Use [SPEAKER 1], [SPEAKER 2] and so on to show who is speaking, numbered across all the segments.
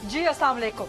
[SPEAKER 1] जी अस्सलाम वालेकुम।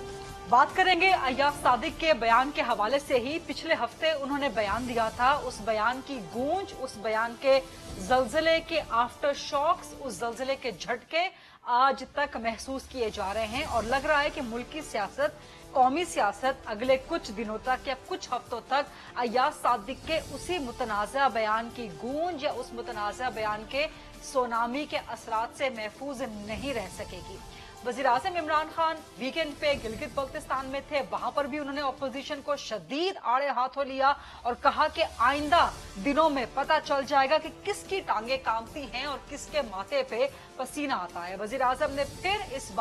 [SPEAKER 1] बात करेंगे अय्याज सादिक के बयान के हवाले से ही। पिछले हफ्ते उन्होंने बयान दिया था, उस बयान की गूंज, उस बयान के जल्जले के आफ्टर शॉक्स, उस जल्जले के झटके आज तक महसूस किए जा रहे हैं और लग रहा है कि मुल्की सियासत, कौमी सियासत अगले कुछ दिनों तक या कुछ हफ्तों तक अय्याज सादिक के उसी मुतनाज़ा बयान की गूंज या उस मुतनाज़ा बयान के सोनामी के असरात से महफूज नहीं रह सकेगी। वज़ीर आज़म इमरान खान वीकेंड पे गिलगित बल्तिस्तान में थे, वहां पर भी उन्होंने अपोजिशन को शदीद आड़े हाथों लिया और कहा कि आइंदा दिनों में पता चल जाएगा कि किसकी टांगे कांपती हैं और किसके माथे पे पसीना आता है। वज़ीर आज़म ने फिर इस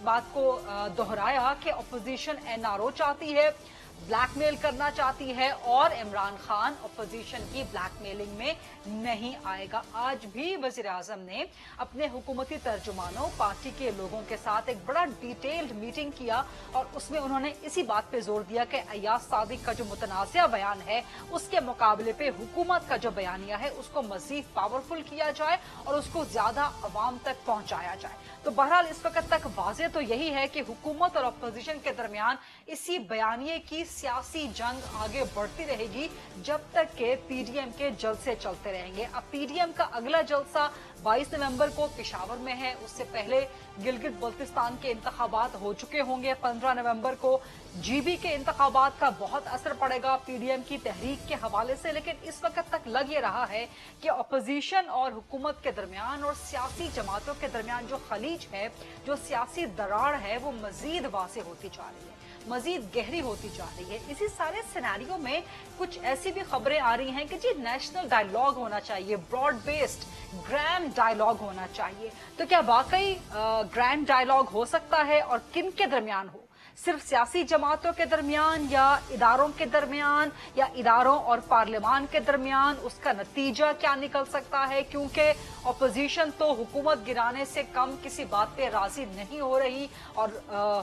[SPEAKER 1] बात को दोहराया कि अपोजिशन एनआरओ चाहती है, ब्लैकमेल करना चाहती है और इमरान खान अपोजिशन की ब्लैकमेलिंग में नहीं आएगा। आज भी वज़ीर आज़म ने अपने हुकूमती तर्जुमानों, पार्टी के लोगों के साथ एक बड़ा डिटेल्ड मीटिंग किया और उसमें उन्होंने इसी बात पे जोर दिया कि अय्याज सादिक का जो मुतनाज़ा बयान है उसके मुकाबले पे हुकूमत का जो बयानिया है उसको मजीद पावरफुल किया जाए और उसको ज्यादा अवाम तक पहुंचाया जाए। तो बहरहाल इस वक्त तक वाज़ेह तो यही है कि हुकूमत और अपोजिशन के दरमियान इसी बयानिए की सियासी जंग आगे बढ़ती रहेगी जब तक के पीडीएम के जलसे चलते रहेंगे। अब पीडीएम का अगला जलसा 22 नवंबर को पेशावर में है, उससे पहले गिलगित बल्तिस्तान के इंतखाबात हो चुके होंगे। 15 नवंबर को जीबी के इंतखाबात का बहुत असर पड़ेगा पीडीएम की तहरीक के हवाले से, लेकिन इस वक्त तक लग ये रहा है कि अपोजिशन और हुकूमत के दरमियान और सियासी जमातों के दरमियान जो खलीज है, जो सियासी दरार है, वो मजीद वाज़ेह होती जा रही है, मजीद गहरी होती जा रही है। इसी सारे सिनेरियो में कुछ ऐसी भी खबरें आ रही हैं कि जी नेशनल डायलॉग होना चाहिए, ब्रॉड बेस्ड ग्रैंड डायलॉग होना चाहिए। तो क्या वाकई ग्रैंड डायलॉग हो सकता है और किन के दरमियान हो? सिर्फ सियासी जमातों के दरमियान या इदारों के दरमियान या इदारों और पार्लियामान के दरमियान? उसका नतीजा क्या निकल सकता है? क्योंकि अपोजिशन तो हुकूमत गिराने से कम किसी बात पे राजी नहीं हो रही और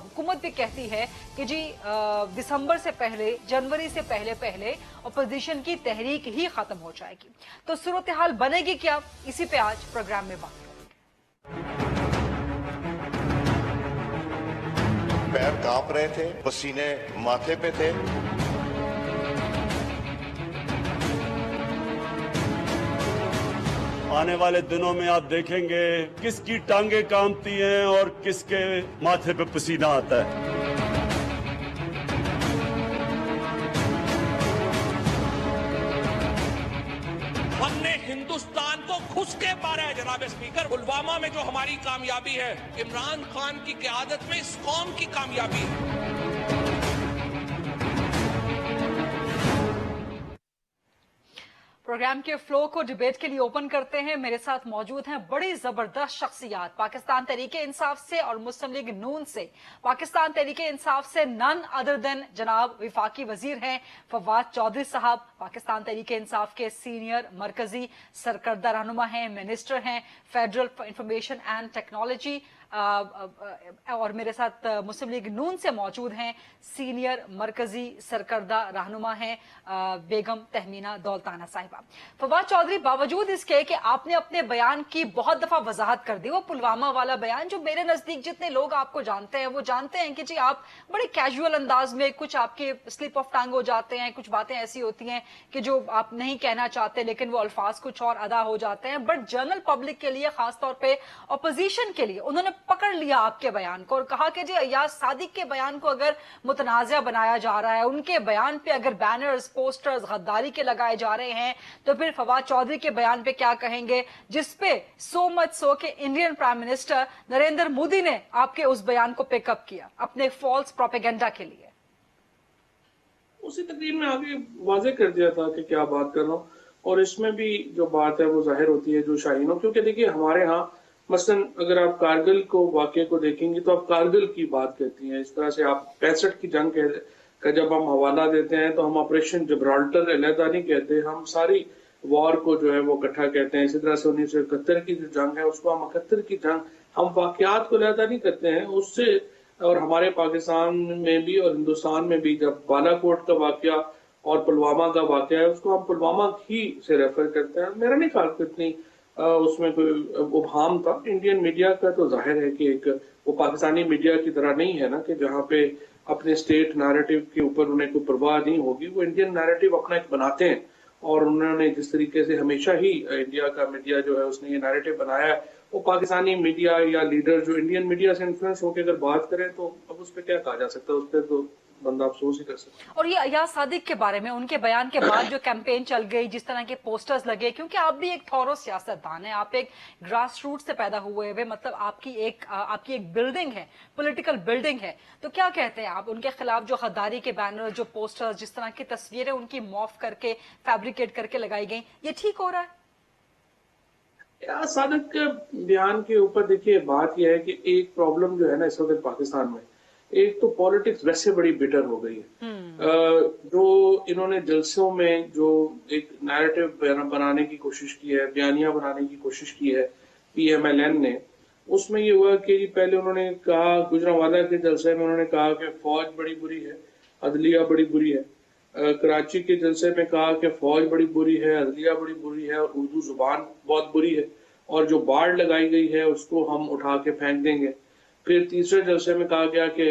[SPEAKER 1] हुकूमत भी कहती है कि जी दिसंबर से पहले, जनवरी से पहले अपोजिशन की तहरीक ही खत्म हो जाएगी। तो सूरत हाल बनेगी क्या, इसी पे आज प्रोग्राम में बात करेंगे।
[SPEAKER 2] पैर कांप रहे थे, पसीने माथे पे थे।
[SPEAKER 3] आने वाले दिनों में आप देखेंगे किसकी टांगे कांपती हैं और किसके माथे पे पसीना आता है।
[SPEAKER 4] हमने हिंदुस्तान को खुश के पारा है जनाब स्पीकर। पुलवामा में जो हमारी कामयाबी है, इमरान खान की क़यादत में इस कौम की कामयाबी है।
[SPEAKER 1] प्रोग्राम के फ्लो को डिबेट के लिए ओपन करते हैं। मेरे साथ मौजूद हैं बड़ी जबरदस्त शख्सियात, पाकिस्तान तहरीके इंसाफ से और मुस्लिम लीग नून से। पाकिस्तान तहरीके इंसाफ से नन अदर देन जनाब विफाकी वजीर हैं फवाद चौधरी साहब, पाकिस्तान तहरीके इंसाफ के सीनियर मरकजी सरकर्दा रहनुमा हैं, मिनिस्टर हैं फेडरल इंफॉर्मेशन एंड टेक्नोलॉजी। और मेरे साथ मुस्लिम लीग नून से मौजूद हैं सीनियर मरकजी सरकर्दा रहनुमा हैं बेगम तहमीना दौलताना साहिबा। फवाद चौधरी, बावजूद इसके कि आपने अपने बयान की बहुत दफा वजाहत कर दी, वो पुलवामा वाला बयान जो मेरे नजदीक जितने लोग आपको जानते हैं वो जानते हैं कि जी आप बड़े कैजुअल अंदाज में, कुछ आपके स्लिप ऑफ टंग हो जाते हैं, कुछ बातें ऐसी होती हैं कि जो आप नहीं कहना चाहते लेकिन वो अल्फाज कुछ और अदा हो जाते हैं। बट जनरल पब्लिक के लिए, खासतौर पर अपोजिशन के लिए, उन्होंने पकड़ लिया आपके बयान को और कहा कि जी अय्याज सादिक के बयान को अगर मुतनाज़ा बनाया जा रहा है, उनके बयान पे अगर बैनर्स, पोस्टर्स गद्दारी के लगाए जा रहे हैं, तो फिर फवाद चौधरी के बयान पे क्या कहेंगे, जिसपे सो मच सो के Indian prime minister Narendra Modi ने आपके उस बयान को पिकअप किया अपने फॉल्स प्रोपेगेंडा के लिए।
[SPEAKER 5] उसी तकरीर में आगे वाजे कर दिया था कि क्या बात कर रहा हूँ, और इसमें भी जो बात है वो जाहिर होती है जो शाहीनों, क्योंकि देखिए हमारे यहाँ मसलन अगर आप कारगिल को वाकये को देखेंगे तो आप कारगिल की बात कहती हैं, इस तरह से आप 65 की जंग का जब हम हवाला देते हैं तो हम ऑपरेशन जिब्राल्टर अलहदा नहीं कहते, हम सारी वॉर को जो है वो इकट्ठा कहते हैं। इसी तरह से 1971 की जो जंग है उसको हम 71 की जंग, हम वाकयात को अलहदा नहीं करते हैं उससे। और हमारे पाकिस्तान में भी और हिंदुस्तान में भी जब बालाकोट का वाकया और पुलवामा का वाकया है उसको हम पुलवामा ही से रेफर करते हैं। मेरा नहीं ख्याल इतनी उसमें कोई उबहाम था। इंडियन मीडिया का तो जाहिर है कि एक वो पाकिस्तानी मीडिया की तरह नहीं है ना, कि जहाँ पे अपने स्टेट नैरेटिव के ऊपर उन्हें कोई परवाह नहीं होगी। वो इंडियन नैरेटिव अपना एक बनाते हैं, और उन्होंने जिस तरीके से हमेशा ही इंडिया का मीडिया जो है उसने ये नैरेटिव बनाया है, वो पाकिस्तानी मीडिया या लीडर जो इंडियन मीडिया से इन्फ्लुएंस होकर अगर बात करें तो अब उस पर क्या कहा जा सकता है, उस पर तो बंदा अफसोस ही कर सकता है।
[SPEAKER 1] और ये अयाज सादिक के बारे में, उनके बयान के बाद जो कैंपेन चल गई, जिस तरह के पोस्टर्स लगे, क्योंकि आप भी एक थॉरो सियासतदान हैं, आप एक ग्रास रूट से पैदा हुए हुए, मतलब आपकी एक बिल्डिंग है, पॉलिटिकल बिल्डिंग है, तो क्या कहते हैं आप उनके खिलाफ जो गद्दारी के बैनर, जो पोस्टर्स, जिस तरह की तस्वीरें उनकी मॉफ करके फैब्रिकेट करके लगाई गई, ये ठीक हो रहा है?
[SPEAKER 5] या सादिक के बयान के ऊपर देखिए, बात यह है कि एक प्रॉब्लम जो है ना इस वक्त पाकिस्तान में, एक तो पॉलिटिक्स वैसे बड़ी बिटर हो गई है। जो इन्होंने जलसों में जो एक नैरेटिव बनाने की कोशिश की है, बयानिया बनाने की कोशिश की है PMLN ने, उसमें ये हुआ कि पहले उन्होंने कहा, गुजरांवाला के जलसे में उन्होंने कहा कि फौज बड़ी बुरी है, अदलिया बड़ी बुरी है। कराची के जलसे में कहा कि फौज बड़ी बुरी है, अदलिया बड़ी बुरी है, और उर्दू जुबान बहुत बुरी है, और जो बाढ़ लगाई गई है उसको हम उठा के फेंक देंगे। फिर तीसरे जलसे में कहा गया कि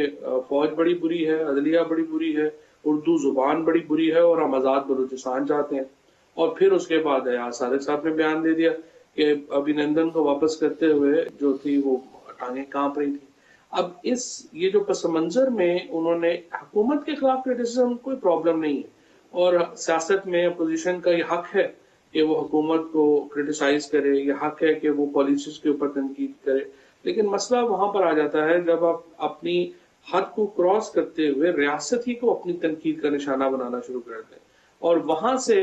[SPEAKER 5] फौज बड़ी बुरी है, अदलिया बड़ी बुरी है, उर्दू जुबान बड़ी बुरी है, और हम आजाद बलूचिस्तान चाहते हैं। और फिर उसके बाद अयाज सादिक साहब ने बयान दे दिया कि अभिनंदन को वापस करते हुए जो थी वो टांगें कांप रही थी। अब ये जो पस मंजर में उन्होंने हुकूमत के खिलाफ क्रिटिसिज्म, कोई प्रॉब्लम नहीं है, और सियासत में अपोजिशन का ये हक है कि वो हुकूमत को क्रिटिसाइज करे, ये हक है कि वो पॉलिसीज के ऊपर तनकीद करे। लेकिन मसला वहां पर आ जाता है जब आप अपनी हद को क्रॉस करते हुए रियासत ही को अपनी तनकीद का निशाना बनाना शुरू कर दें, और वहां से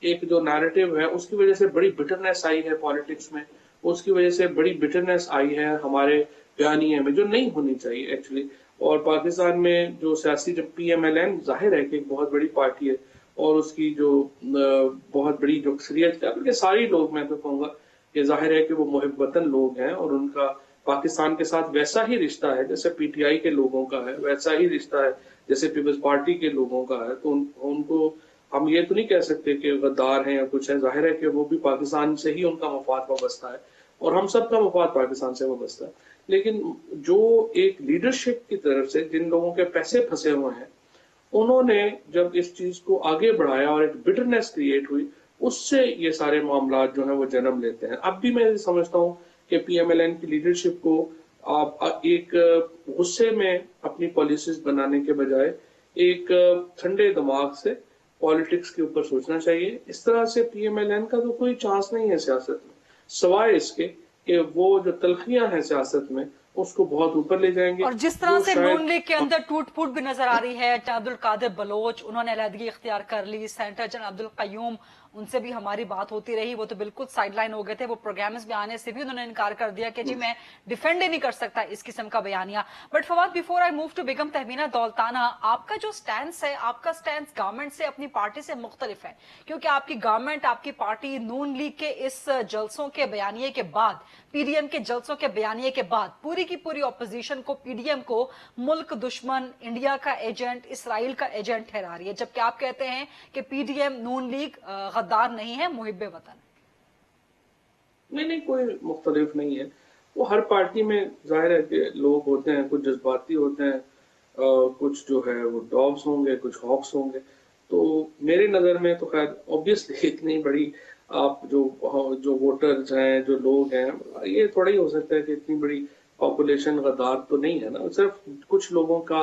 [SPEAKER 5] एक जो नैरेटिव है उसकी वजह से बड़ी बिटरनेस आई है पॉलिटिक्स में, उसकी वजह से बड़ी बिटरनेस आई है हमारे बयानिए में, जो नहीं होनी चाहिए एक्चुअली। और पाकिस्तान में जो सियासी, जब PMLN जाहिर है कि एक बहुत बड़ी पार्टी है, और उसकी जो बहुत बड़ी जो अक्सरियत है, बल्कि सारी लोग, मैं तो कहूँगा कि जाहिर है कि वो मुहिब वतन लोग हैं, और उनका पाकिस्तान के साथ वैसा ही रिश्ता है जैसे PTI के लोगों का है, वैसा ही रिश्ता है जैसे पीपल्स पार्टी के लोगों का है। तो उनको हम ये तो नहीं कह सकते कि गद्दार हैं या कुछ है, जाहिर है कि वो भी पाकिस्तान से ही उनका मफाद वाबस्ता है, और हम सब का मफाद पाकिस्तान से वाबस्ता है। लेकिन जो एक लीडरशिप की तरफ से जिन लोगों के पैसे फंसे हुए हैं, उन्होंने जब इस चीज को आगे बढ़ाया और एक बिटरनेस क्रिएट हुई, उससे ये सारे मामला जो है वो जन्म लेते हैं। अब भी मैं समझता हूँ कि PMLN की लीडरशिप को आप एक गुस्से में अपनी पॉलिसीज बनाने के बजाय एक ठंडे दिमाग से पॉलिटिक्स के ऊपर सोचना चाहिए। इस तरह से PMLN का तो कोई चांस नहीं है सियासत में, सवाए इसके कि वो जो तलखियां हैं सियासत में उसको बहुत ऊपर ले जाएंगे।
[SPEAKER 1] और जिस तरह से नून लीग के अंदर टूट फूट भी नजर आ रही है, अब्दुल कादिर बलोच, उन्होंने अलहदगी इख्तियार कर ली, सेनेटर जनरल अब्दुल कयूम, उनसे भी हमारी बात होती रही, वो तो बिल्कुल साइडलाइन हो गए थे, वो प्रोग्राम्स में आने से भी उन्होंने इनकार कर दिया कि जी मैं डिफेंड ही नहीं कर सकता इस किस्म का बयानिया। But Fawad, before I move to Begum Tahmina Daultana, आपका जो स्टैंस है, आपका स्टैंस गवर्नमेंट से, अपनी पार्टी से मुख्तलिफ है, क्योंकि आपकी गवर्नमेंट, आपकी पार्टी नून लीग के इस जलसों के बयानिए के बाद, PDM के जलसों के बयानिए के बाद पूरी की पूरी ऑपोजिशन को, PDM को मुल्क दुश्मन, इंडिया का एजेंट, इसराइल का एजेंट ठहरा रही है, जबकि आप कहते हैं कि PDM, नून लीग गद्दार नहीं है, मुहिब्बे वतन।
[SPEAKER 5] नहीं, कोई मुख्तलिफ नहीं है। वो हर पार्टी में जाहिर है कि लोग होते हैं, कुछ जज्बाती होते हैं, कुछ जो है वो डॉग्स होंगे, कुछ हॉक्स होंगे। तो मेरे नजर में तो खैर ऑब्वियसली इतनी बड़ी आप जो वोटर्स हैं, जो लोग हैं, ये थोड़ा ही हो सकता है कि इतनी बड़ी पॉपुलेशन गद्दार तो नहीं है ना। सिर्फ कुछ लोगों का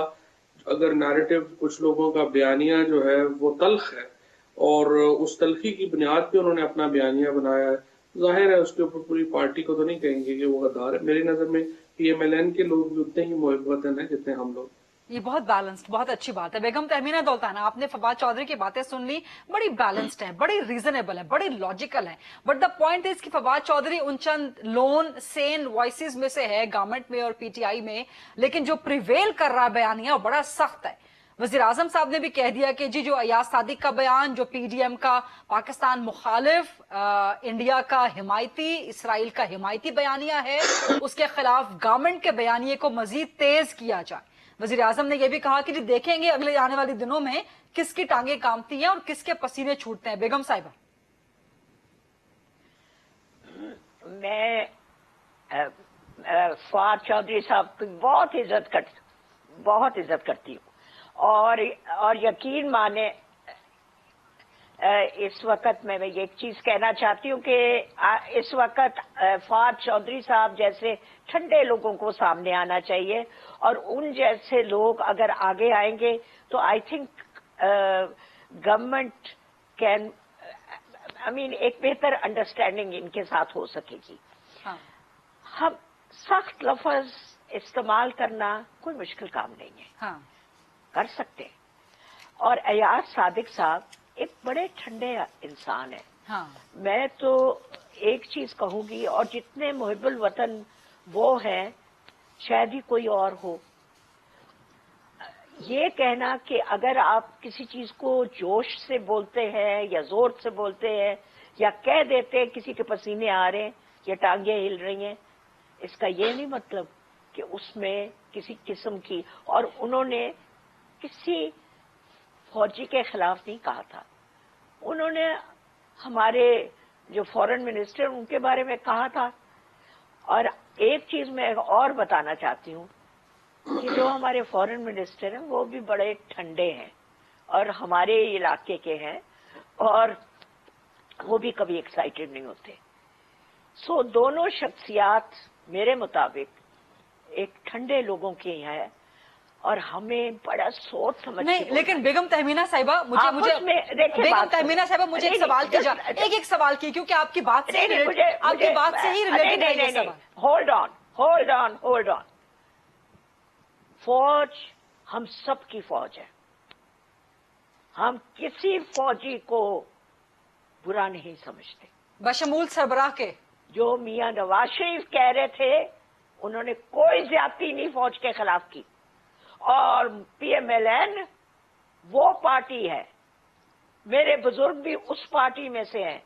[SPEAKER 5] अगर नैरेटिव, कुछ लोगों का बयानिया जो है वो तल्ख है, और उस तलखी की बुनियाद पे उन्होंने अपना बयानिया बनाया है, जाहिर है उसके ऊपर पूरी पार्टी को तो नहीं कहेंगे कि वो गद्दार है। मेरी नजर में PMLN के लोग भी उतने ही मुहिब वतन है जितने हम लोग।
[SPEAKER 1] ये बहुत बैलेंस्ड, बहुत अच्छी बात है। बेगम तहमीना दौलताना, आपने फवाद चौधरी की बातें सुन ली, बड़ी बैलेंस्ड है, बड़ी रीजनेबल है, बड़ी लॉजिकल है, बट द पॉइंट इज कि फवाद चौधरी उन चंद लोन सेन वॉइसेस में से है गवर्नमेंट में और PTI में, लेकिन जो प्रिवेल कर रहा है बयानिया बड़ा सख्त है। वजीर आजम साहब ने भी कह दिया कि जी जो अयाज सादिक का बयान, जो PDM का पाकिस्तान मुखालिफ, इंडिया का हिमायती, इसराइल का हिमायती बयानिया है, उसके खिलाफ गवर्नमेंट के बयानिए को मजीद तेज किया जाए। वजीर आजम ने यह भी कहा कि जी देखेंगे अगले आने वाले दिनों में किसकी टांगे कांपती हैं और किसके पसीने छूटते हैं। बेगम साहिबा।
[SPEAKER 6] मैं फवाद चौधरी साहब की बहुत इज्जत करती हूँ और यकीन माने इस वक्त मैं एक चीज कहना चाहती हूँ कि इस वक्त फवाद चौधरी साहब जैसे ठंडे लोगों को सामने आना चाहिए और उन जैसे लोग अगर आगे आएंगे तो आई थिंक गवर्नमेंट कैन एक बेहतर अंडरस्टैंडिंग इनके साथ हो सकेगी।
[SPEAKER 1] हाँ।
[SPEAKER 6] हम सख्त लफ्ज इस्तेमाल करना कोई मुश्किल काम नहीं है।
[SPEAKER 1] हाँ।
[SPEAKER 6] कर सकते हैं। और अयाज सादिक साहब एक बड़े ठंडे इंसान है।
[SPEAKER 1] हाँ।
[SPEAKER 6] मैं तो एक चीज कहूंगी, और जितने मुहिब्बुल वतन वो हैं शायद ही कोई और हो, ये कहना कि अगर आप किसी चीज को जोश से बोलते हैं या जोर से बोलते हैं या कह देते हैं किसी के पसीने आ रहे हैं या टांगे हिल रही हैं, इसका ये नहीं मतलब कि उसमें किसी किस्म की, और उन्होंने किसी फौजी के खिलाफ नहीं कहा था। उन्होंने हमारे जो फॉरेन मिनिस्टर उनके बारे में कहा था। और एक चीज मैं और बताना चाहती हूँ कि जो हमारे फॉरेन मिनिस्टर हैं वो भी बड़े ठंडे हैं और हमारे इलाके के हैं और वो भी कभी एक्साइटेड नहीं होते। सो दोनों शख्सियात मेरे मुताबिक एक ठंडे लोगों की हैं और हमें बड़ा सोच समझ
[SPEAKER 1] नहीं, लेकिन बेगम तहमीना साहिबा मुझे बेगम तहमीना साहिबा मुझे एक सवाल की एक सवाल की, क्योंकि आपकी बात से ही रिलेटेड है ये सवाल।
[SPEAKER 6] Hold on. फौज हम सब की फौज है। हम किसी फौजी को बुरा नहीं समझते,
[SPEAKER 1] बशमूल सरबराह के।
[SPEAKER 6] जो मियां नवाज शरीफ कह रहे थे, उन्होंने कोई ज्यादती नहीं फौज के खिलाफ की। और PMLN वो पार्टी है, मेरे बुजुर्ग भी उस पार्टी में से हैं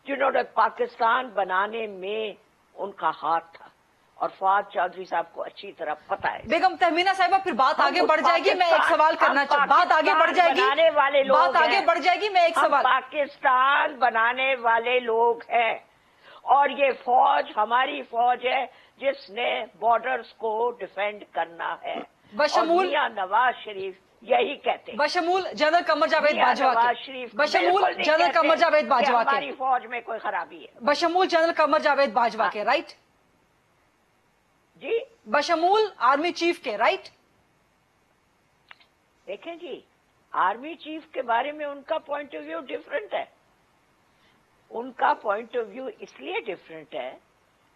[SPEAKER 6] जिन्होंने पाकिस्तान बनाने में उनका हाथ था, और फवाद चौधरी साहब को अच्छी तरह पता है।
[SPEAKER 1] बेगम तहमीना साहिबा फिर बात आगे बढ़ जाएगी, मैं एक सवाल करना चाहूँ। बात आगे बढ़ जाएगी,
[SPEAKER 6] बनाने वाले लोग
[SPEAKER 1] बात आगे बढ़ जाएगी, मैं एक सवाल।
[SPEAKER 6] पाकिस्तान बनाने वाले लोग हैं और ये फौज हमारी फौज है जिसने बॉर्डर्स को डिफेंड करना है।
[SPEAKER 1] बशमूल
[SPEAKER 6] नवाज शरीफ यही कहते हैं।
[SPEAKER 1] बशमूल जनरल कमर जावेद बाजवा के। बशमूल जनरल कमर जावेद बाजवा के।
[SPEAKER 6] हमारी फौज में कोई खराबी है।
[SPEAKER 1] बशमूल जनरल कमर जावेद बाजवा के, राइट
[SPEAKER 6] जी।
[SPEAKER 1] बशमूल आर्मी चीफ के, राइट।
[SPEAKER 6] देखें जी, आर्मी चीफ के बारे में उनका पॉइंट ऑफ व्यू डिफरेंट है। उनका पॉइंट ऑफ व्यू इसलिए डिफरेंट है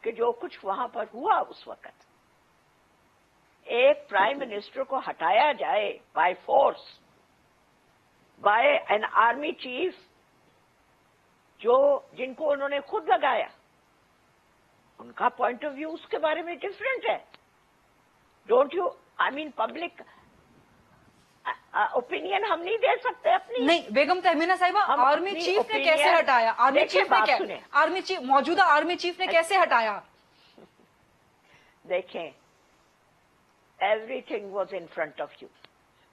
[SPEAKER 6] कि जो कुछ वहां पर हुआ उस वक्त, एक प्राइम मिनिस्टर को हटाया जाए by force, by an army chief जिनको उन्होंने खुद लगाया, उनका पॉइंट ऑफ व्यू उसके बारे में डिफरेंट है। डोंट यू पब्लिक ओपिनियन हम नहीं दे सकते अपनी।
[SPEAKER 1] नहीं बेगम तहमीना साहिबा, आर्मी चीफ ने कैसे हटाया? आर्मी चीफ ने मौजूदा आर्मी चीफ ने कैसे हटाया?
[SPEAKER 6] देखें, everything was in front of you.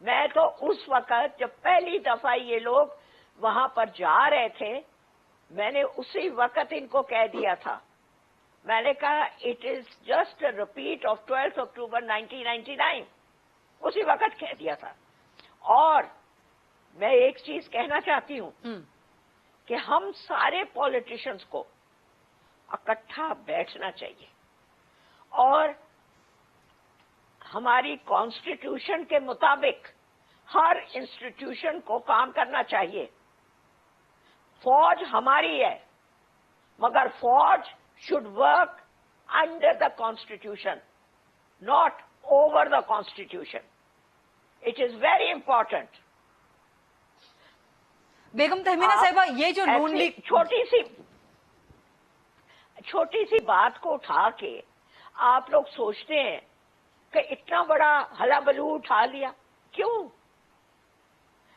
[SPEAKER 6] मैं तो उस वक्त जब पहली दफा ये लोग वहां पर जा रहे थे, मैंने उसी वक्त इनको कह दिया था। मैंने कहा it is just a repeat of 12 अक्टूबर 1999, उसी वक्त कह दिया था। और मैं एक चीज कहना चाहती हूं कि हम सारे पॉलिटिशियंस को इकट्ठा बैठना चाहिए और हमारी कॉन्स्टिट्यूशन के मुताबिक हर इंस्टीट्यूशन को काम करना चाहिए। फौज हमारी है, मगर फौज should work under the Constitution, not over the Constitution. It is very important.
[SPEAKER 1] बेगम तहमीना साहिबा, ये जो नून लीग
[SPEAKER 6] छोटी सी बात को उठा के आप लोग सोचते हैं कि इतना बड़ा हलाबलू उठा लिया। क्यों?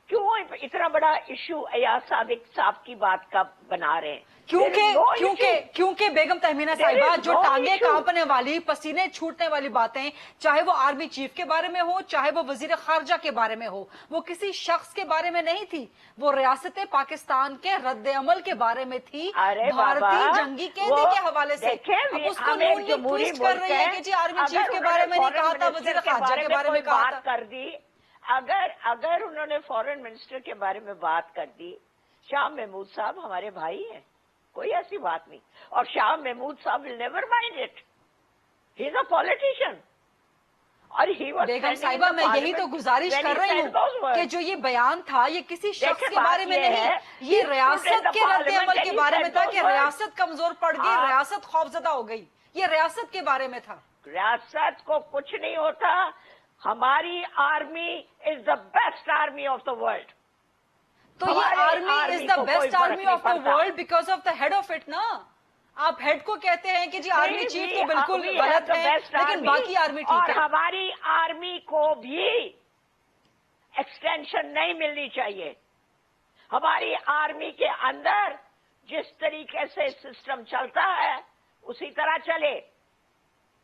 [SPEAKER 6] क्यों इतना बड़ा इशू अयाज सादिक साहब की बात का बना रहे हैं? There is no issue.
[SPEAKER 1] क्योंकि बेगम तहमीना
[SPEAKER 6] There
[SPEAKER 1] साहिबा
[SPEAKER 6] is
[SPEAKER 1] जो
[SPEAKER 6] no
[SPEAKER 1] टांगे
[SPEAKER 6] issue.
[SPEAKER 1] कांपने वाली, पसीने छूटने वाली बातें, चाहे वो आर्मी चीफ के बारे में हो, चाहे वो वजीर खारजा के बारे में हो, वो किसी शख्स के बारे में नहीं थी, वो रियासत पाकिस्तान के रद्द अमल के बारे में थी,
[SPEAKER 6] अरे
[SPEAKER 1] भारतीय जंगी कैदी के हवाले से। अब उसको नून लीग ट्विस्ट कर रही है कि जी आर्मी चीफ के बारे में नहीं कहा था, वजीर खारजा के बारे में कहा था।
[SPEAKER 6] कर दी। अगर उन्होंने फॉरेन मिनिस्टर के बारे में बात कर दी, शाह महमूद साहब हमारे भाई हैं, कोई ऐसी बात नहीं, और शाह महमूद साहब will never mind it, he is a politician. और ही वाज
[SPEAKER 1] बेगम साहिबा, मैं यही तो गुजारिश कर रही हूँ कि जो ये बयान था ये किसी शख्स के बारे में नहीं, ये रियासत के रद्द अमल के बारे में था कि रियासत कमजोर पड़ गई, रियासत खौफजदा हो गई, ये रियासत के बारे में था।
[SPEAKER 6] रियासत को कुछ नहीं होता, हमारी army is the best army of the world.
[SPEAKER 1] तो ये army is the best army of the world because of the head of it ना। आप हेड को कहते हैं कि जी आर्मी चीफ तो बिल्कुल गलत है, लेकिन बाकी आर्मी ठीक है।
[SPEAKER 6] और हमारी आर्मी को भी एक्सटेंशन नहीं मिलनी चाहिए। हमारी आर्मी के अंदर जिस तरीके से सिस्टम चलता है उसी तरह चले,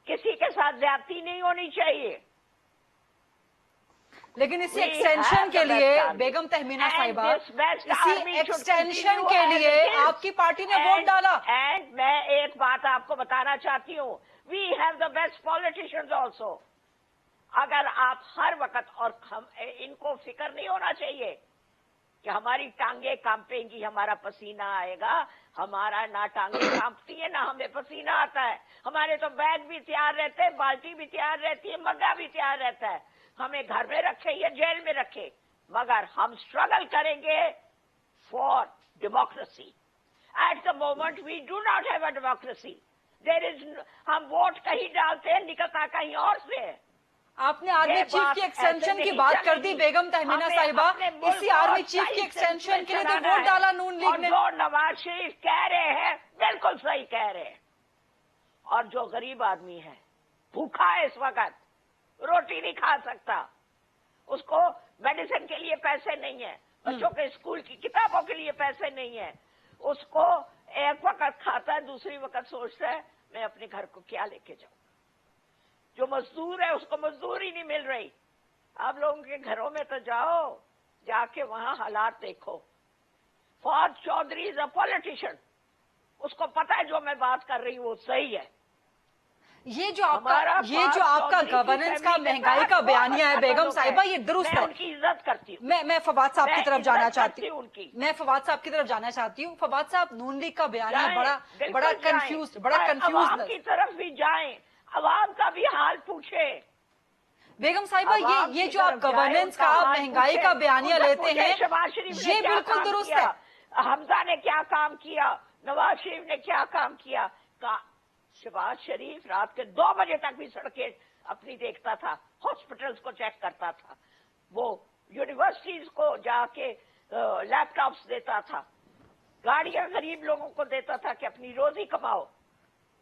[SPEAKER 6] किसी के साथ ज्यादती नहीं होनी चाहिए।
[SPEAKER 1] लेकिन इसी एक्सटेंशन के लिए बेगम तहमीना साहिबा, इसी एक्सटेंशन के लिए आपकी पार्टी ने वोट डाला।
[SPEAKER 6] एंड मैं एक बात आपको बताना चाहती हूँ, we have the best politicians also. अगर आप हर वक्त, और इनको फिक्र नहीं होना चाहिए कि हमारी टांगे कांपेंगी, हमारा पसीना आएगा, हमारा ना टांगे कांपती है ना हमें पसीना आता है। हमारे तो बैग भी तैयार रहते हैं, बाल्टी भी तैयार रहती है, मग्गा भी तैयार रहता है। हमें घर में रखे या जेल में रखे, मगर हम स्ट्रगल करेंगे for democracy. At the moment we do not have a democracy. There is, हम वोट कहीं डालते हैं, निकलता कहीं और से है।
[SPEAKER 1] आपने आर्मी चीफ की एक्सटेंशन की बात कर दी बेगम तहमीना साहिबा, इसी आर्मी चीफ की एक्सटेंशन के लिए तो वोट डाला नून लीग ने।
[SPEAKER 6] जो नवाज शरीफ कह रहे हैं बिल्कुल सही कह रहे हैं। और जो गरीब आदमी है, भूखा है इस वक्त, रोटी नहीं खा सकता, उसको मेडिसिन के लिए पैसे नहीं है, बच्चों के स्कूल की किताबों के लिए पैसे नहीं है, उसको एक वक्त खाता है, दूसरी वक्त सोचता है मैं अपने घर को क्या लेके जाऊं। जो मजदूर है उसको मजदूरी नहीं मिल रही। आप लोगों के घरों में तो जाओ, जाके वहां हालात देखो। फौज चौधरी इज अ पॉलिटिशियन, उसको पता है जो मैं बात कर रही हूँ वो सही है।
[SPEAKER 1] ये जो आपका गवर्नेंस का, महंगाई का बयानिया है बेगम साहिबा, ये दुरुस्त है।
[SPEAKER 6] उनकी इज्जत करती हूँ।
[SPEAKER 1] मैं फवाद साहब की तरफ जाना चाहती हूँ,
[SPEAKER 6] उनकी।
[SPEAKER 1] मैं फवाद साहब की तरफ जाना चाहती हूँ। फवाद साहब, नून लीग का बयानिया बड़ा कंफ्यूज
[SPEAKER 6] की तरफ भी जाएं, अवाम का भी हाल पूछे।
[SPEAKER 1] बेगम साहिबा, ये जो आप गवर्नेंस का, महंगाई का बयानिया लेते हैं, ये बिल्कुल दुरुस्त है।
[SPEAKER 6] हमजा ने क्या काम किया, नवाज शरीफ ने क्या काम किया। शहबाज शरीफ रात के 2 बजे तक भी सड़कें अपनी देखता था, हॉस्पिटल्स को चेक करता था, वो यूनिवर्सिटीज को जाके लैपटॉप्स देता था, गाड़ियां गरीब लोगों को देता था कि अपनी रोजी कमाओ।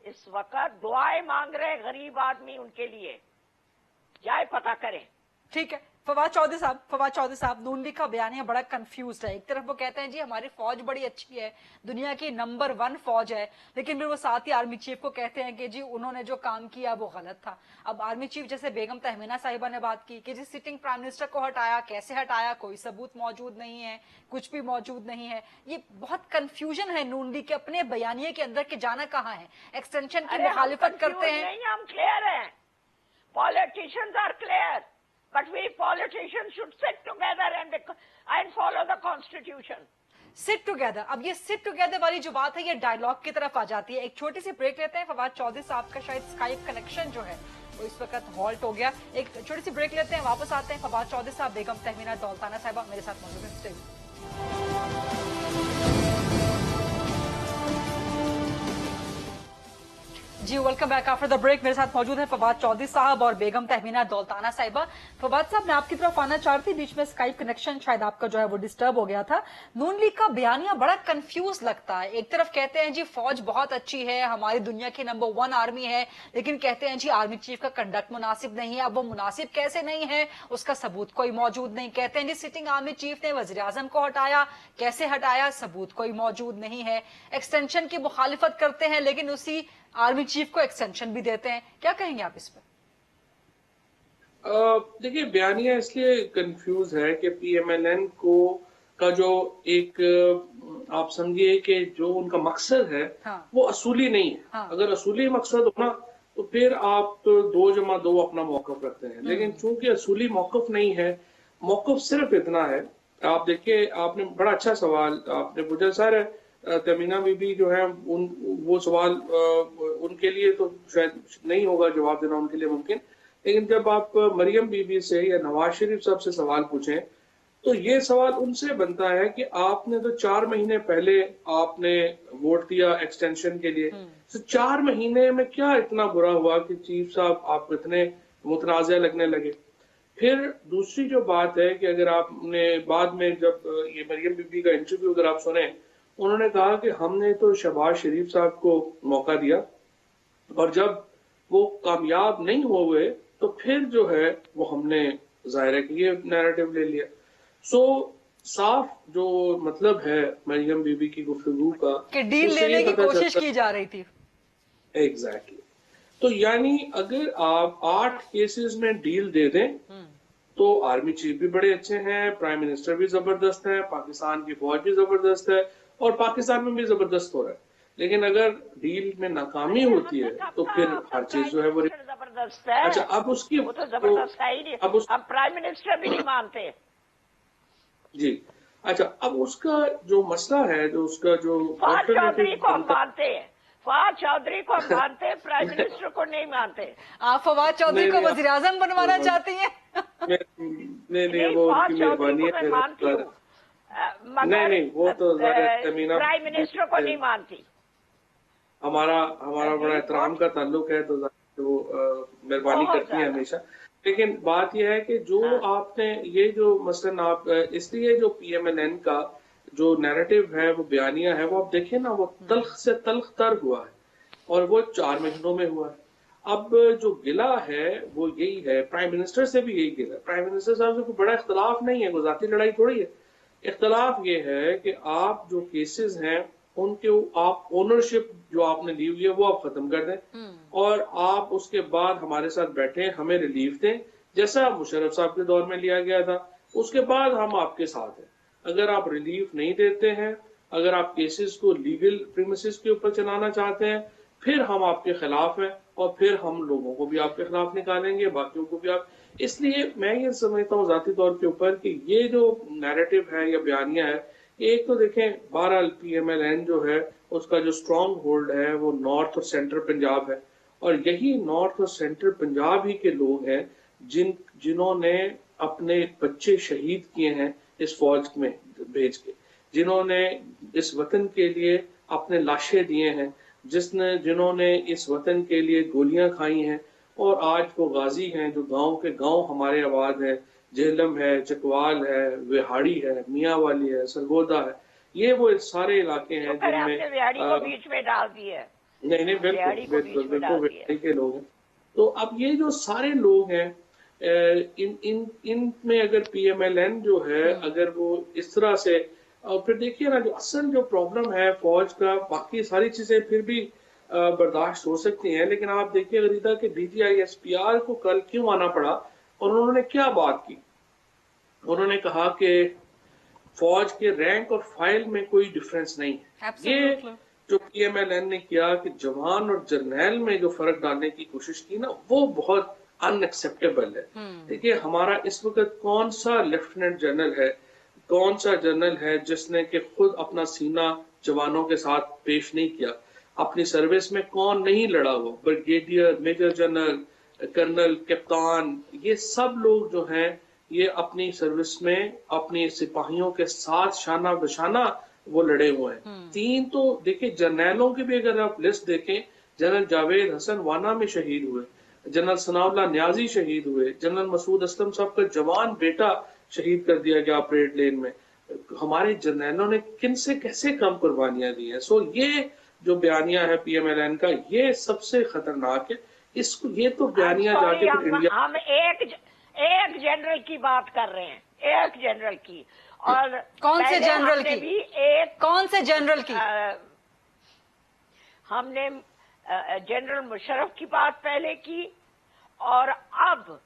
[SPEAKER 6] इस वक्त दुआएं मांग रहे गरीब आदमी, उनके लिए जाए पता करें।
[SPEAKER 1] ठीक है, फवाद चौधरी साहब, नून लीग का बयानिया बड़ा कंफ्यूज है। एक तरफ वो कहते हैं जी हमारी फौज बड़ी अच्छी है, दुनिया की नंबर 1 फौज है, लेकिन फिर वो साथ ही आर्मी चीफ को कहते हैं कि जी उन्होंने जो काम किया वो गलत था। अब आर्मी चीफ, जैसे बेगम तहमीना साहिबा ने बात की कि जी सिटिंग प्राइम मिनिस्टर को हटाया, कैसे हटाया, कोई सबूत मौजूद नहीं है, कुछ भी मौजूद नहीं है। ये बहुत कंफ्यूजन है नून लीग के अपने बयानिए के अंदर कि जाना कहाँ है। एक्सटेंशन की मुखालिफत करते हैं।
[SPEAKER 6] नहीं, हम क्लियर हैं, politicians are clear, but we politicians should sit together and follow the constitution.
[SPEAKER 1] Sit together. अब ये सिट टुगेदर वाली जो बात है ये डायलॉग की तरफ आ जाती है। एक छोटी सी ब्रेक लेते हैं। फवाद चौधरी साहब का शायद स्काइप कनेक्शन जो है वो इस वक्त हॉल्ट हो गया। एक छोटी सी ब्रेक लेते हैं, वापस आते हैं। फवाद चौधरी साहब, बेगम तहमीना दौलताना साहिबा मेरे साथ मौजूद है। जी welcome back after the break. मेरे साथ मौजूद है फवाद चौधरी साहब और बेगम तहमीना दौलताना साहिबा। फवाद साहब, मैं आपकी तरफ आना चाह रही थी, बीच में स्काइप कनेक्शन शायद आपका जो है वो डिस्टर्ब हो गया था। नून लीग का बयानिया बड़ा कंफ्यूज लगता है। एक तरफ कहते हैं जी फौज बहुत अच्छी है, हमारी दुनिया की नंबर 1 आर्मी है, लेकिन कहते हैं जी आर्मी चीफ का कंडक्ट मुनासिब नहीं है। अब वो मुनासिब कैसे नहीं है, उसका सबूत कोई मौजूद नहीं। कहते हैं जी सिटिंग आर्मी चीफ ने वजीर आजम को हटाया, कैसे हटाया, सबूत कोई मौजूद नहीं है। एक्सटेंशन की मुखालिफत करते हैं, लेकिन उसी आर्मी चीफ को एक्सटेंशन भी देते हैं। क्या कहेंगे आप इस पर?
[SPEAKER 5] देखिए, बयानिया इसलिए कंफ्यूज है कि पीएमएलएन को का जो एक आप समझिए कि जो उनका मकसद है वो असूली नहीं है। अगर असूली मकसद हो ना तो फिर आप 2+2 अपना मौकफ रखते हैं, लेकिन चूंकि असूली मौकफ नहीं है, मौकफ सिर्फ इतना है। आप देखिए, आपने बड़ा अच्छा सवाल आपने पूछा सर। तमीना बीबी जो है वो सवाल उनके लिए तो शायद नहीं होगा जवाब देना उनके लिए मुमकिन, लेकिन जब आप मरियम बीबी से या नवाज शरीफ साहब से सवाल पूछें तो ये सवाल उनसे बनता है कि आपने तो 4 महीने पहले आपने वोट दिया एक्सटेंशन के लिए, तो 4 महीने में क्या इतना बुरा हुआ कि चीफ साहब आप इतने मुतनाज़ा लगने लगे। फिर दूसरी जो बात है कि अगर आपने बाद में जब ये मरियम बीबी का इंटरव्यू अगर आप सुने, उन्होंने कहा कि हमने तो शहबाज शरीफ साहब को मौका दिया और जब वो कामयाब नहीं हुए तो फिर जो है वो हमने जाहिर है कि ये नैरेटिव ले लिया। सो साफ जो मतलब है मरियम बीबी की गुफ्तगू का
[SPEAKER 1] कि डील लेने की कोशिश की जा रही थी।
[SPEAKER 5] एग्जैक्टली। तो यानी अगर आप 8 केसेस में डील दे दें तो आर्मी चीफ भी बड़े अच्छे हैं, प्राइम मिनिस्टर भी जबरदस्त है, पाकिस्तान की फौज भी जबरदस्त है और पाकिस्तान में भी जबरदस्त हो रहा है। लेकिन अगर डील में नाकामी होती है तो फिर हर चीज जो है वो
[SPEAKER 6] जबरदस्त है।
[SPEAKER 5] अच्छा, अब उसकी
[SPEAKER 6] वो तो जबरदस्त है ही नहीं।
[SPEAKER 5] अब
[SPEAKER 6] हम प्राइम मिनिस्टर भी नहीं मानते
[SPEAKER 5] जी। अच्छा, अब उसका जो मसला है, जो उसका जो
[SPEAKER 6] फवाद चौधरी को हम मानते हैं, फवाद चौधरी को हम मानते हैं, प्राइम मिनिस्टर को नहीं मानते।
[SPEAKER 1] आप फवाद चौधरी को वजीर आजम बनवाना चाहती हैं?
[SPEAKER 5] नहीं, वो उनकी मेहरबानी है। नहीं, वो तो
[SPEAKER 6] प्राइम मिनिस्टर को नहीं मानती।
[SPEAKER 5] हमारा बड़ा एहतराम का ताल्लुक है, तो वो मेहरबानी करती है हमेशा। लेकिन बात यह है कि जो आपने ये जो मसलन आप इसलिए जो पीएमएलएन का जो नैरेटिव है वो बयानिया है, वो आप देखें ना, वो तल्ख से तल्ख तर हुआ है और वो 4 महीनों में हुआ है। अब जो गिला है वो यही है, प्राइम मिनिस्टर से भी यही गिला है। प्राइम मिनिस्टर साहब से कोई बड़ा इख्तलाफ नहीं है, कोई जाती लड़ाई थोड़ी है। इख्तलाफ ये है कि आप जो केसेस हैं उनके आप ओनरशिप जो आपने ली हुई है वो आप खत्म कर दें और आप उसके बाद हमारे साथ बैठे हमें रिलीफ दें, जैसा मुशर्रफ साहब के दौर में लिया गया था। उसके बाद हम आपके साथ हैं। अगर आप रिलीफ नहीं देते हैं, अगर आप केसेस को लीगल प्रीमिसेस के ऊपर चलाना चाहते हैं, फिर हम आपके खिलाफ हैं और फिर हम लोगों को भी आपके खिलाफ निकालेंगे, बाकियों को भी आप। इसलिए मैं ये समझता हूँ जाती तौर के ऊपर कि ये जो नैरेटिव है या बयानिया है, एक तो देखें बहरहाल पीएमएलएन जो है उसका जो स्ट्रॉन्ग होल्ड है वो नॉर्थ और सेंट्रल पंजाब है और यही नॉर्थ और सेंट्रल पंजाब ही के लोग हैं जिन्होंने अपने बच्चे शहीद किए हैं इस फौज में भेज के, जिन्होंने इस वतन के लिए अपने लाशें दिए हैं, जिन्होंने इस वतन के लिए गोलियां खाई हैं और आज वो गाजी हैं जो गांव के गांव हमारे आबाद है। जेहलम है, चकवाल है, विहाड़ी है, मियांवाली है, सरगोदा है, ये वो सारे इलाके हैं जिनमें
[SPEAKER 6] विहाड़ी को बीच में डाल दिए।
[SPEAKER 5] नहीं, बिल्कुल विहाड़ी के लोग हैं। तो अब ये जो सारे लोग हैं इनमें अगर पीएमएलएन जो है अगर वो इस तरह से, और फिर देखिए ना जो असल जो प्रॉब्लम है फौज का, बाकी सारी चीजें फिर भी बर्दाश्त हो सकती हैं, लेकिन आप देखिए गरीदा के डीजीआई एसपीआर को कल क्यों आना पड़ा और उन्होंने क्या बात की। उन्होंने कहा कि फौज के रैंक और फाइल में कोई डिफरेंस नहीं है। ये जो पीएमएलएन ने किया कि जवान और जर्नैल में जो फर्क डालने की कोशिश की ना, वो बहुत अनएक्सेप्टेबल है। देखिए हमारा इस वक्त कौन सा लेफ्टिनेंट जनरल है, कौन सा जनरल है जिसने कि खुद अपना सीना जवानों के साथ पेश नहीं किया, अपनी सर्विस में कौन नहीं लड़ा हुआ, ब्रिगेडियर, मेजर जनरल, कर्नल, कप्तान, ये सब लोग जो हैं ये अपनी सर्विस में अपने सिपाहियों के साथ शाना बशाना वो लड़े हुए हैं। 3 तो देखिए जर्नैलों की भी अगर आप लिस्ट देखें जनरल जावेद हसन वाना में शहीद हुए, जनरल सनाउल्लाह न्याजी शहीद हुए, जनरल मसूद असलम साहब का जवान बेटा शहीद कर दिया गया परेड लेन में। हमारे जर्नैलों ने किन से कैसे कम कुर्बानियां दी हैं। सो ये जो बयानिया है PMLN का, ये सबसे खतरनाक है। इसको ये तो बयानिया जाके फिर इंडिया,
[SPEAKER 6] हम एक जनरल की बात कर रहे हैं, एक जनरल की। और
[SPEAKER 1] कौन से जनरल की?
[SPEAKER 6] भी एक
[SPEAKER 1] कौन से जनरल की?
[SPEAKER 6] हमने जनरल मुशर्रफ की बात पहले की, और अब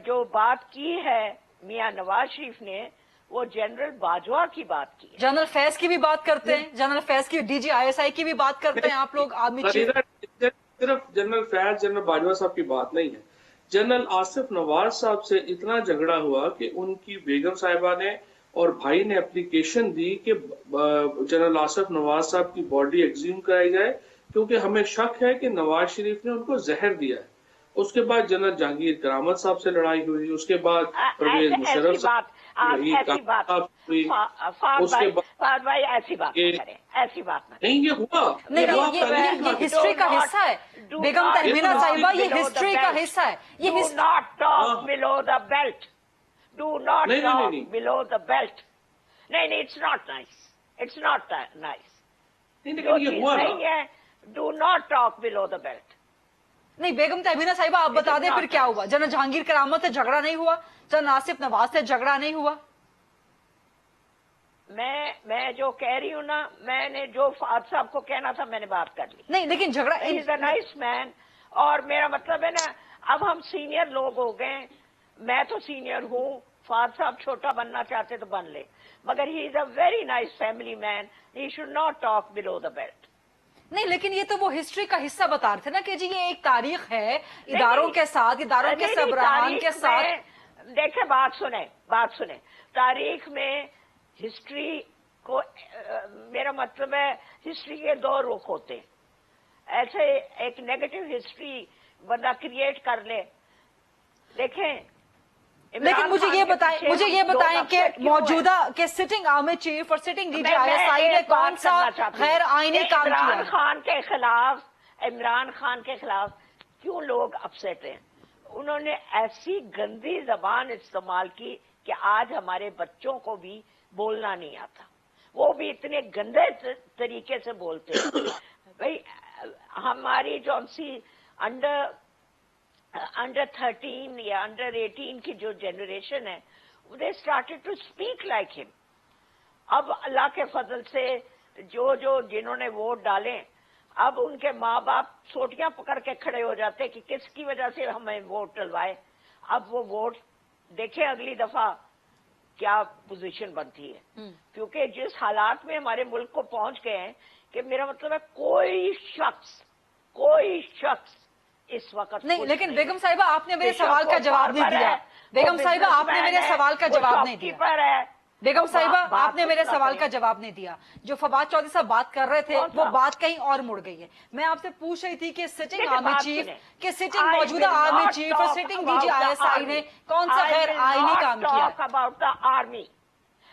[SPEAKER 6] जो बात की है मियां नवाज शरीफ ने, वो जनरल बाजवा की बात की है।
[SPEAKER 1] जनरल फैज की भी बात करते हैं, जनरल फैज की, DG ISI की भी बात करते हैं आप लोग, आर्मी चीफ।
[SPEAKER 5] सिर्फ जनरल फैज, जनरल बाजवा साहब की बात नहीं है। जनरल आसिफ नवाज साहब से इतना झगड़ा हुआ कि उनकी बेगम साहिबा ने और भाई ने एप्लीकेशन दी कि जनरल आसिफ नवाज साहब की बॉडी एक्सह्यूम कराई जाए, क्योंकि हमें शक है कि नवाज शरीफ ने उनको जहर दिया है। उसके बाद जनरल जहांगीर करामत साहब से लड़ाई हुई, उसके बाद परवेज मुशर्रफ साहब,
[SPEAKER 6] ऐसी बात
[SPEAKER 5] हुई, उसके बाद
[SPEAKER 6] भाई ऐसी बात करें, ऐसी बात
[SPEAKER 5] नहीं, ये हुआ
[SPEAKER 1] नहीं, ये हिस्ट्री का हिस्सा है बेगम तहमीना साहिबा, ये हिस्ट्री का हिस्सा है। ये
[SPEAKER 6] do not talk below the belt, do not talk below the belt. नहीं, it's not nice, it's not nice.
[SPEAKER 5] ये हुआ
[SPEAKER 6] नहीं है, do not talk below the belt.
[SPEAKER 1] नहीं, बेगम तहमीना साहिबा आप बता दें फिर क्या हुआ? जनरल जहांगीर करामत से झगड़ा नहीं हुआ? जनरल आसिफ नवाज से झगड़ा नहीं हुआ?
[SPEAKER 6] मैं जो कह रही हूँ ना, मैंने जो फाद साहब को कहना था मैंने बात कर ली।
[SPEAKER 1] नहीं, लेकिन झगड़ा
[SPEAKER 6] इज अ नाइस मैन, और मेरा मतलब है ना, अब हम सीनियर लोग हो गए, मैं तो सीनियर हूँ, फाद साहब छोटा बनना चाहते तो बन ले, मगर he is a very nice family man, he should not talk below the belt.
[SPEAKER 1] नहीं, लेकिन ये तो वो हिस्ट्री का हिस्सा बता रहे थे ना कि जी ये एक तारीख है, इदारों के साथ, इदारों के सरबराहान के साथ।
[SPEAKER 6] देखे, बात सुने, तारीख में हिस्ट्री को मेरा मतलब है, हिस्ट्री के दो रुख होते हैं। ऐसे एक नेगेटिव हिस्ट्री बंदा क्रिएट कर ले। देखें,
[SPEAKER 1] लेकिन मुझे ये बताएं कि मौजूदा के सिटिंग आर्मी चीफ और सिटिंग DG ISI ने कौन सा गैर आईनी काम किया?
[SPEAKER 6] इमरान खान के खिलाफ क्यों लोग अपसेट हैं? उन्होंने ऐसी गंदी जबान इस्तेमाल की कि आज हमारे बच्चों को भी बोलना नहीं आता, वो भी इतने गंदे तरीके से बोलते हैं। भाई, हमारी जो अंडर 13 या अंडर 18 की जो जनरेशन है, they started to speak like him. अब अल्लाह के फजल से जिन्होंने वोट डाले, अब उनके माँ बाप सोटियां पकड़ के खड़े हो जाते कि किसकी वजह से हमें वोट डलवाए। अब वो वोट देखे अगली दफा क्या पोजीशन बनती है, क्योंकि जिस हालात में हमारे मुल्क को पहुंच गए हैं, कि मेरा मतलब है कोई शख्स इस वक्त
[SPEAKER 1] नहीं। लेकिन बेगम साहिबा आपने मेरे सवाल का जवाब नहीं दिया। बेगम साहिबा आपने मेरे सवाल का जवाब नहीं दिया। बेगम साहिबा आपने मेरे सवाल का जवाब नहीं दिया। जो फवाद चौधरी साहब बात कर रहे थे वो बात कहीं और मुड़ गई है। मैं आपसे पूछ रही थी कि सिटिंग आर्मी चीफ के सिटिंग मौजूदा आर्मी चीफ और सिटिंग DG ISI ने कौन सा गैर आईनी काम किया?
[SPEAKER 6] About the army,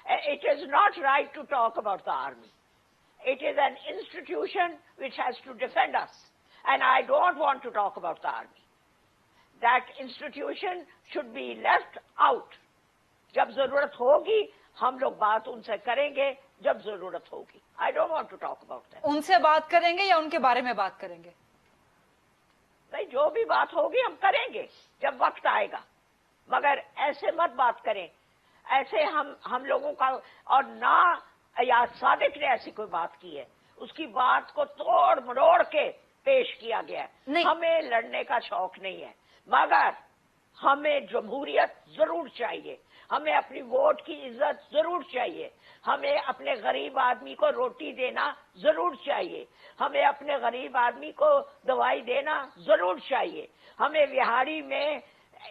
[SPEAKER 6] it is not right to talk about the army. It is an institution which has to defend us, and I don't want to talk about the army. That institution should be left out. जब जरूरत होगी हम लोग बात उनसे करेंगे, जब जरूरत होगी। I don't want to talk about that.
[SPEAKER 1] उनसे बात करेंगे या उनके बारे में बात करेंगे?
[SPEAKER 6] नहीं, जो भी बात होगी हम करेंगे जब वक्त आएगा, मगर ऐसे मत बात करें। ऐसे हम लोगों का, और ना अयाज सादिक ने ऐसी कोई बात की है, उसकी बात को तोड़ मरोड़ के पेश किया गया है। हमें लड़ने का शौक नहीं है, मगर हमें जमहूरियत जरूर चाहिए, हमें अपनी वोट की इज्जत जरूर चाहिए, हमें अपने गरीब आदमी को रोटी देना जरूर चाहिए, हमें अपने गरीब आदमी को दवाई देना जरूर चाहिए, हमें बिहारी में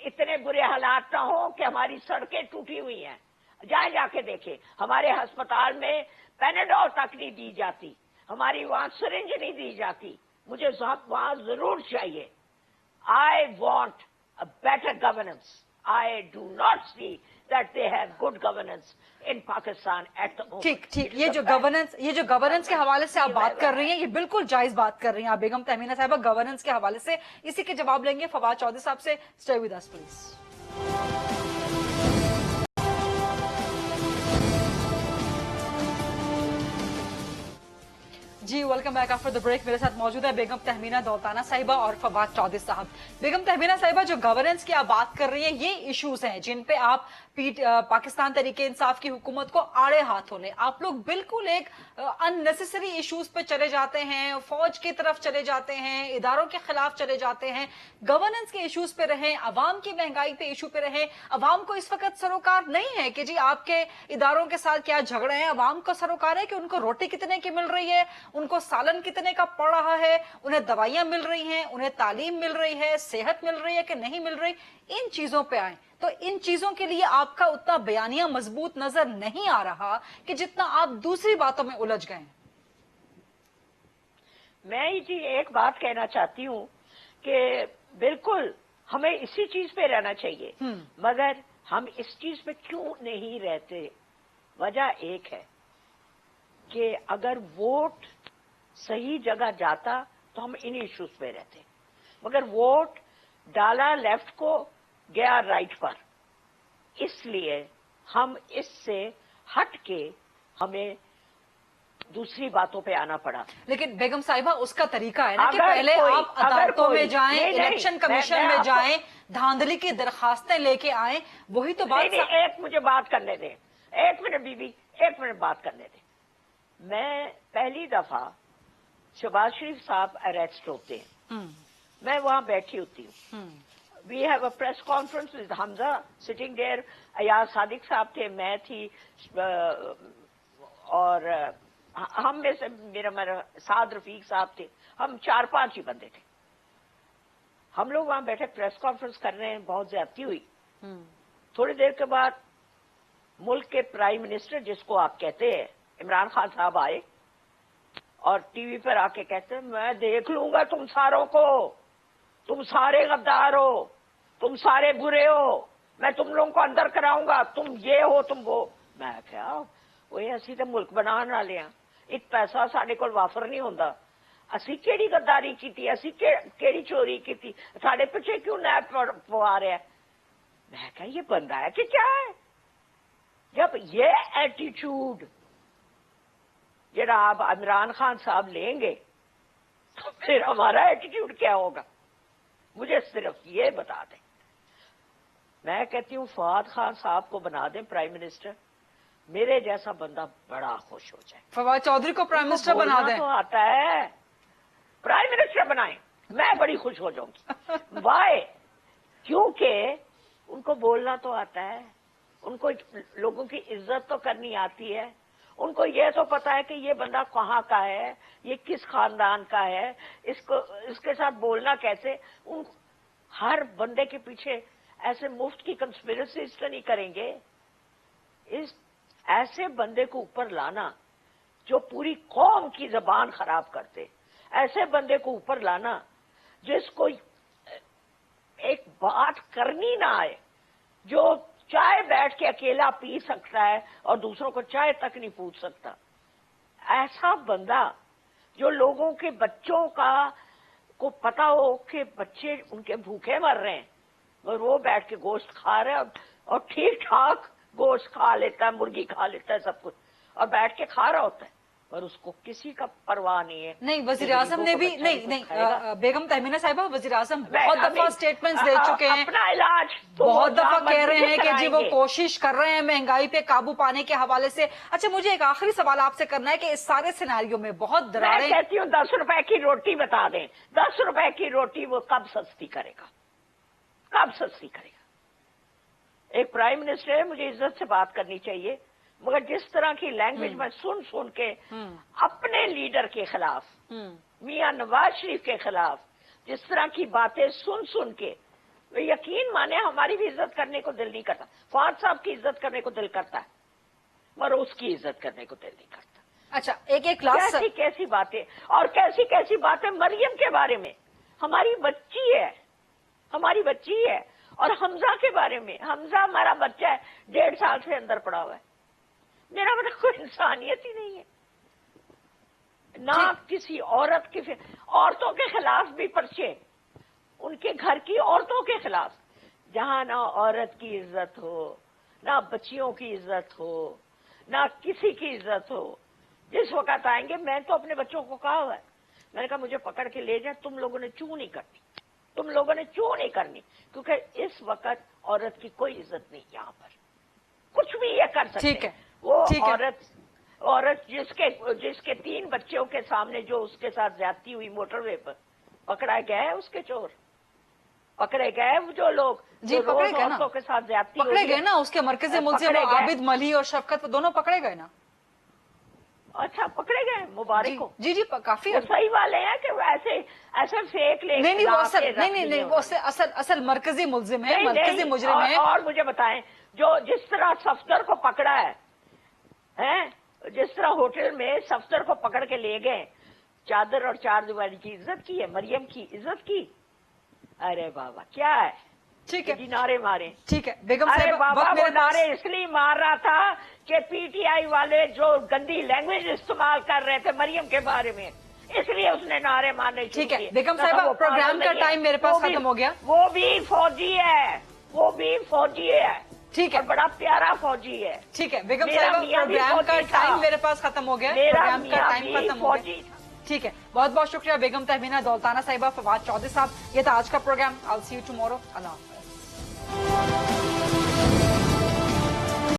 [SPEAKER 6] इतने बुरे हालात ना हो कि हमारी सड़कें टूटी हुई हैं। जाके देखें, हमारे अस्पताल में पैनाडोल तक नहीं दी जाती, हमारी वहां सिरिंज नहीं दी जाती। मुझे वहां जरूर चाहिए। I want a better governance, I do not see that they have good governance in Pakistan at the moment.
[SPEAKER 1] ठीक, ये जो गवर्नेंस के हवाले से आप बात कर रही हैं, ये बिल्कुल जायज बात कर रही हैं आप बेगम तहमीना साहिबा गवर्नेंस के हवाले से। इसी के जवाब लेंगे फवाद चौधरी साहब से। Stay with us please. जी welcome back after the break. मेरे साथ मौजूद है बेगम तहमीना दौलताना साहिबा और फवाद चौधरी साहब। बेगम तहमीना साहिबा, जो गवर्नेंस की आप बात कर रही हैं, ये इश्यूज हैं जिन पे आप पाकिस्तान तरीके इंसाफ की हुकूमत को आड़े हाथों ले। आप लोग बिल्कुल एक अननेसेसरी इश्यूज पे चले जाते हैं, फौज की तरफ चले जाते हैं, इदारों के खिलाफ चले जाते हैं। गवर्नेंस के इश्यूज पे रहें, अवाम की महंगाई पे इशू पे रहें। अवाम को इस वक्त सरोकार नहीं है कि जी आपके इदारों के साथ क्या झगड़े हैं। अवाम को सरोकार है कि उनको रोटी कितने की मिल रही है, उनको सालन कितने का पड़ रहा है, उन्हें दवाइयां मिल रही हैं, उन्हें तालीम मिल रही है, सेहत मिल रही है कि नहीं मिल रही। इन चीजों पे आए तो इन चीजों के लिए आपका उतना बयानिया मजबूत नजर नहीं आ रहा कि जितना आप दूसरी बातों में उलझ गए।
[SPEAKER 6] मैं जी एक बात कहना चाहती हूँ कि बिल्कुल हमें इसी चीज पे रहना चाहिए, मगर हम इस चीज पे क्यों नहीं रहते? वजह एक है कि अगर वोट सही जगह जाता तो हम इन इश्यूज पे रहते, मगर वोट डाला लेफ्ट को, गया राइट पर। इसलिए हम इससे हट के हमें दूसरी बातों पे आना पड़ा।
[SPEAKER 1] लेकिन बेगम साहिबा, उसका तरीका है ना कि पहले आप अदालतों में जाएं, इलेक्शन कमीशन में जाएं, धांधली की दरखास्तें लेके आएं, वही तो बात।
[SPEAKER 6] एक मुझे बात करने दे, 1 मिनट बीबी, 1 मिनट बात करने दे। मैं पहली दफा शहबाज शरीफ साहब अरेस्ट होते हैं, मैं वहां बैठी होती हूँ। We have a press conference with Hamza sitting there, Ayaz Sadiq sahab थे, मैं थी, और हम में से मेरा साद रफीक साहब थे। हम 4-5 ही बंदे थे। हम लोग वहां बैठे प्रेस कॉन्फ्रेंस कर रहे हैं, बहुत ज्यादती हुई। थोड़ी देर के बाद मुल्क के प्राइम मिनिस्टर, जिसको आप कहते हैं, इमरान खान साहब आए और टीवी पर आके कहते हैं, मैं देख लूंगा तुम सारों को, तुम सारे गद्दार हो, तुम सारे बुरे हो, मैं तुम लोगों को अंदर कराऊंगा, तुम ये हो, तुम वो। मैं क्या वो असी तो मुल्क बनाने वाले हैं, एक पैसा साढ़े कोल वाफर नहीं होता, असी केड़ी गद्दारी की, असी केड़ी चोरी की, साढ़े पिछे क्यों नैप पवा रहा है? मैं क्या ये बंदा है कि क्या है? जब ये एटीट्यूड जरा आप इमरान खान साहब लेंगे तो फिर हमारा एटीट्यूड क्या होगा? मुझे सिर्फ ये बता दें। मैं कहती हूँ फवाद खान साहब को बना दें प्राइम मिनिस्टर, मेरे जैसा बंदा बड़ा खुश हो जाए।
[SPEAKER 1] फवाद चौधरी को प्राइम मिनिस्टर बना दें
[SPEAKER 6] तो आता है, प्राइम मिनिस्टर बनाएं, मैं बड़ी खुश हो जाऊंगी। वाई? क्योंकि उनको बोलना तो आता है, उनको लोगों की इज्जत तो करनी आती है, उनको ये तो पता है कि ये बंदा कहाँ का है, ये किस खानदान का है, इसके साथ बोलना कैसे। उन हर बंदे के पीछे ऐसे मुफ्त की कंस्पिरेसीज तो नहीं करेंगे। इस ऐसे बंदे को ऊपर लाना जो पूरी कौम की जबान खराब करते, ऐसे बंदे को ऊपर लाना जिसको एक बात करनी ना आए, जो चाय बैठ के अकेला पी सकता है और दूसरों को चाय तक नहीं पूछ सकता, ऐसा बंदा जो लोगों के बच्चों को पता हो कि बच्चे उनके भूखे मर रहे हैं और वो बैठ के गोश्त खा रहे हैं और ठीक ठाक गोश्त खा लेता है, मुर्गी खा लेता है, सब कुछ, और बैठ के खा रहा होता है, पर उसको किसी का परवाह नहीं है।
[SPEAKER 1] नहीं, वजीर आजम ने भी नहीं बेगम तहमीना साहिबा, वजीर आजम बहुत दफा स्टेटमेंट्स दे चुके हैं,
[SPEAKER 6] अपना इलाज तो
[SPEAKER 1] बहुत दफा कह रहे हैं कि जी वो कोशिश कर रहे हैं महंगाई पे काबू पाने के हवाले से। अच्छा, मुझे एक आखिरी सवाल आपसे करना है कि इस सारे सिनेरियो में बहुत दरारें,
[SPEAKER 6] मैं कहती हूँ 10 रुपए की रोटी बता दें, 10 रुपए की रोटी वो कब सस्ती करेगा, कब सस्ती करेगा? एक प्राइम मिनिस्टर है, मुझे इज्जत से बात करनी चाहिए, मगर जिस तरह की लैंग्वेज में सुन के अपने लीडर के खिलाफ, मियां नवाज शरीफ के खिलाफ जिस तरह की बातें सुन के, तो यकीन माने हमारी भी इज्जत करने को दिल नहीं करता। फवाद साहब की इज्जत करने को दिल करता है, मगर उसकी इज्जत करने को दिल नहीं करता।
[SPEAKER 1] अच्छा, एक लास्ट,
[SPEAKER 6] कैसी कैसी बातें और कैसी कैसी बातें मरियम के बारे में। हमारी बच्ची है, हमारी बच्ची है, اور حمزہ کے بارے میں، حمزہ ہمارا بچہ ہے 1.5 سال سے اندر پڑا ہوا ہے، میرا بڑا کوئی انسانیت ہی نہیں ہے، نہ کسی عورت کے عورتوں کے خلاف بھی پرچے، ان کے گھر کی عورتوں کے خلاف، جہاں نہ عورت کی عزت ہو، نہ بچیوں کی عزت ہو، نہ کسی کی عزت ہو. جس وقت آئیں گے، میں تو اپنے بچوں کو کہا ہوا ہے، میں نے کہا مجھے پکڑ کے لے جائیں، تم لوگوں نے چوں نہیں کرنی، تم لوگوں نے چوں نہیں کرنی، کیونکہ اس وقت عورت کی کوئی عزت نہیں یہاں پر، کچھ بھی یہ کر سکتے
[SPEAKER 1] ٹھیک ہے،
[SPEAKER 6] وہ
[SPEAKER 1] ٹھیک ہے.
[SPEAKER 6] عورت جس کے 3 بچوں کے سامنے جو اس کے ساتھ زیادتی ہوئی موٹر وے پر، پکڑا گیا ہے اس کے چور، پکڑے گئے جو لوگ
[SPEAKER 1] جی
[SPEAKER 6] جو
[SPEAKER 1] پکڑے
[SPEAKER 6] روز
[SPEAKER 1] گئے نا،
[SPEAKER 6] عورتوں کے ساتھ زیادتی
[SPEAKER 1] پکڑے
[SPEAKER 6] ہوئی
[SPEAKER 1] گئے
[SPEAKER 6] ہے.
[SPEAKER 1] نا، اس کے مرکزی ملزم
[SPEAKER 6] پکڑے گئے.
[SPEAKER 1] عابد ملی اور شفقت دونوں پکڑے گئے نا.
[SPEAKER 6] اچھا پکڑے گئے، مبارک ہو.
[SPEAKER 1] جی کافی.
[SPEAKER 6] وہ صحیح والے ہیں کہ ایسے فیک لے
[SPEAKER 1] نہیں وہ اصل نہیں وہ اصل مرکزی ملزم ہے، مرکزی مجرم ہے.
[SPEAKER 6] اور مجھے بتائیں، جو جس طرح صفدر کو پکڑا ہے، جس طرح ہوٹل میں صفدر کو پکڑ کے لے گئے، چادر اور 4 دیواری کی عزت کی ہے، مریم کی عزت کی. ارے بابا کیا ہے،
[SPEAKER 1] ٹھیک ہے
[SPEAKER 6] جی نعرے مارے.
[SPEAKER 1] ٹھیک ہے بیگم
[SPEAKER 6] ارے
[SPEAKER 1] صاحبہ،
[SPEAKER 6] بابا
[SPEAKER 1] وقت
[SPEAKER 6] وہ
[SPEAKER 1] میرے پاس.
[SPEAKER 6] نعرے اس لیے مار رہا تھا کہ پی ٹی آئی والے جو گندی لینگویج استعمال کر رہے تھے مریم کے بارے میں، اس لیے اس نے نعرے مارنے شروع
[SPEAKER 1] ٹھیک ہے
[SPEAKER 6] کیے.
[SPEAKER 1] بیگم
[SPEAKER 6] نہ
[SPEAKER 1] صاحبہ،
[SPEAKER 6] وہ
[SPEAKER 1] پروگرام
[SPEAKER 6] پاگل
[SPEAKER 1] کا
[SPEAKER 6] نہیں ہے.
[SPEAKER 1] ٹائم میرے پاس
[SPEAKER 6] وہ بھی-
[SPEAKER 1] ختم ہو گیا.
[SPEAKER 6] وہ بھی فوجی ہے، وہ بھی فوجی ہے،
[SPEAKER 1] ٹھیک ہے
[SPEAKER 6] اور بڑا پیارا فوجی ہے.
[SPEAKER 1] ٹھیک ہے بیگم
[SPEAKER 6] میرا
[SPEAKER 1] صاحبہ،
[SPEAKER 6] میاں بھی
[SPEAKER 1] پروگرام کا
[SPEAKER 6] فوجی تھا.
[SPEAKER 1] ٹائم میرے پاس ختم ہو گیا.
[SPEAKER 6] میرا
[SPEAKER 1] پروگرام کا
[SPEAKER 6] میاں
[SPEAKER 1] ٹائم
[SPEAKER 6] بھی
[SPEAKER 1] ختم ہو گیا.
[SPEAKER 6] فوجی تھا.
[SPEAKER 1] ٹھیک ہے، بہت بہت شکریہ بیگم تہمینہ دولتانہ صاحبہ، فواد چودھری صاحب. یہ تھا آج کا programme. I'll see you tomorrow. اللہ حافظ.